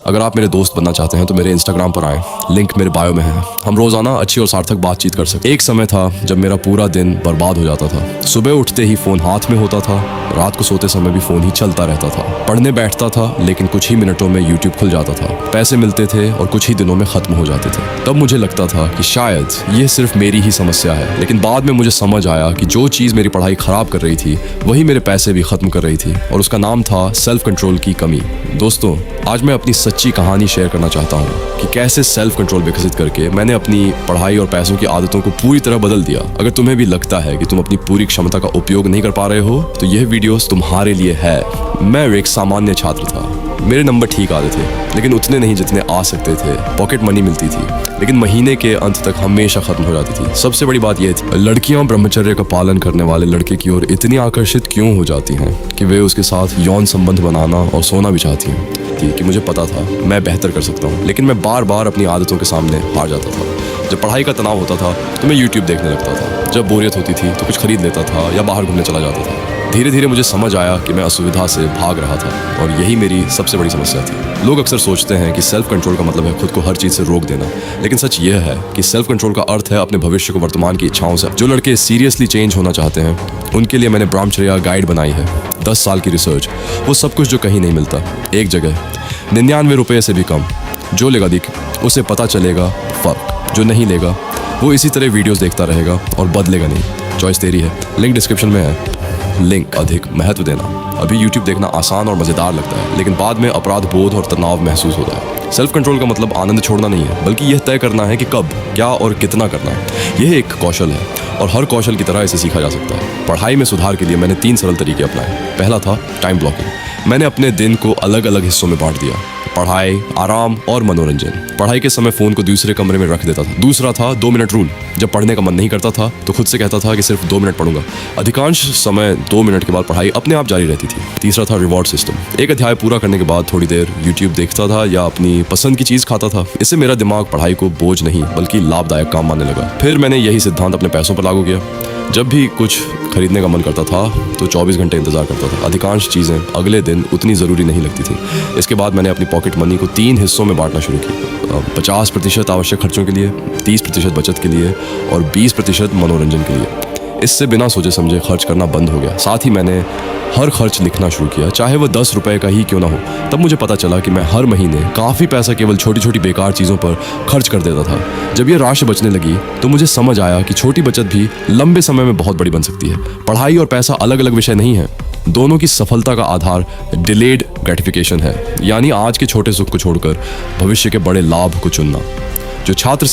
अगर आप मेरे दोस्त बनना चाहते हैं तो मेरे इंस्टाग्राम पर आएं, लिंक मेरे बायो में है। हम रोजाना अच्छी और सार्थक बातचीत कर सकते। एक समय था जब मेरा पूरा दिन बर्बाद हो जाता था। सुबह उठते ही फोन हाथ में होता था, रात को सोते समय भी फोन ही चलता रहता था। पढ़ने बैठता था लेकिन कुछ ही मिनटों में यूट्यूब खुल जाता था। पैसे मिलते थे और कुछ ही दिनों में खत्म हो जाते थे। तब मुझे लगता था कि शायद ये सिर्फ मेरी ही समस्या है, लेकिन बाद में मुझे समझ आया कि जो चीज मेरी पढ़ाई खराब कर रही थी वही मेरे पैसे भी खत्म कर रही थी, और उसका नाम था सेल्फ कंट्रोल की कमी। दोस्तों, आज मैं अपनी सच्ची कहानी शेयर करना चाहता हूँ कि कैसे सेल्फ कंट्रोल विकसित करके मैंने अपनी पढ़ाई और पैसों की आदतों को पूरी तरह बदल दिया। अगर तुम्हें भी लगता है कि तुम अपनी पूरी क्षमता का उपयोग नहीं कर पा रहे हो तो यह वीडियो तुम्हारे लिए है। मैं एक सामान्य छात्र था। मेरे नंबर ठीक आते थे लेकिन उतने नहीं जितने आ सकते थे। पॉकेट मनी मिलती थी लेकिन महीने के अंत तक हमेशा खत्म हो जाती थी। सबसे बड़ी बात यह थी, लड़कियां ब्रह्मचर्य का पालन करने वाले लड़के की ओर इतनी आकर्षित क्यों हो जाती हैं कि वे उसके साथ यौन संबंध बनाना और सोना भी चाहती हैं। कि मुझे पता था मैं बेहतर कर सकता हूँ, लेकिन मैं बार बार अपनी आदतों के सामने हार जाता था। जब पढ़ाई का तनाव होता था तो मैं यूट्यूब देखने लगता था। जब बोरियत होती थी तो कुछ खरीद लेता था या बाहर घूमने चला जाता था। धीरे धीरे मुझे समझ आया कि मैं असुविधा से भाग रहा था और यही मेरी सबसे बड़ी समस्या थी। लोग अक्सर सोचते हैं कि सेल्फ कंट्रोल का मतलब है खुद को हर चीज़ से रोक देना, लेकिन सच यह है कि सेल्फ कंट्रोल का अर्थ है अपने भविष्य को वर्तमान की इच्छाओं से। जो लड़के सीरियसली चेंज होना चाहते हैं उनके लिए मैंने ब्रह्मचर्य गाइड बनाई है। 10 साल की रिसर्च, वो सब कुछ जो कहीं नहीं मिलता, एक जगह 99 रुपये से भी कम। जो लेगा देख उसे पता चलेगा फर्क, जो नहीं लेगा वो इसी तरह वीडियोस देखता रहेगा और बदलेगा नहीं। चॉइस तेरी है, लिंक डिस्क्रिप्शन में है। लिंक अधिक महत्व देना। अभी यूट्यूब देखना आसान और मज़ेदार लगता है, लेकिन बाद में अपराध बोध और तनाव महसूस होता है। सेल्फ कंट्रोल का मतलब आनंद छोड़ना नहीं है, बल्कि यह तय करना है कि कब, क्या और कितना करना है। यह एक कौशल है और हर कौशल की तरह इसे सीखा जा सकता है। पढ़ाई में सुधार के लिए मैंने 3 सरल तरीके अपनाए। पहला था टाइम ब्लॉकिंग। मैंने अपने दिन को अलग अलग हिस्सों में बांट दिया, पढ़ाई, आराम और मनोरंजन। पढ़ाई के समय फोन को दूसरे कमरे में रख देता था। दूसरा था 2 मिनट रूल। जब पढ़ने का मन नहीं करता था तो खुद से कहता था कि सिर्फ 2 मिनट पढ़ूंगा। अधिकांश समय 2 मिनट के बाद पढ़ाई अपने आप जारी रहती थी। तीसरा था रिवॉर्ड सिस्टम। एक अध्याय पूरा करने के बाद थोड़ी देर यूट्यूब देखता था या अपनी पसंद की चीज खाता था। इससे मेरा दिमाग पढ़ाई को बोझ नहीं बल्कि लाभदायक काम मानने लगा। फिर मैंने यही सिद्धांत अपने पैसों पर लागू किया। जब भी कुछ खरीदने का मन करता था तो 24 घंटे इंतजार करता था। अधिकांश चीज़ें अगले दिन उतनी ज़रूरी नहीं लगती थी। इसके बाद मैंने अपनी पॉकेट मनी को 3 हिस्सों में बांटना शुरू किया। 50% आवश्यक खर्चों के लिए, 30% बचत के लिए और 20% मनोरंजन के लिए। इससे बिना सोचे समझे खर्च करना बंद हो गया। साथ ही मैंने हर खर्च लिखना शुरू किया, चाहे वो 10 रुपए का ही क्यों ना हो। तब मुझे पता चला कि मैं हर महीने काफ़ी पैसा केवल छोटी छोटी बेकार चीज़ों पर खर्च कर देता था। जब ये राशि बचने लगी तो मुझे समझ आया कि छोटी बचत भी लंबे समय में बहुत बड़ी बन सकती है। पढ़ाई और पैसा अलग अलग विषय नहीं है, दोनों की सफलता का आधार डिलेड ग्रेटिफिकेशन है, यानी आज के छोटे सुख को छोड़कर भविष्य के बड़े लाभ को चुनना। जो छात्र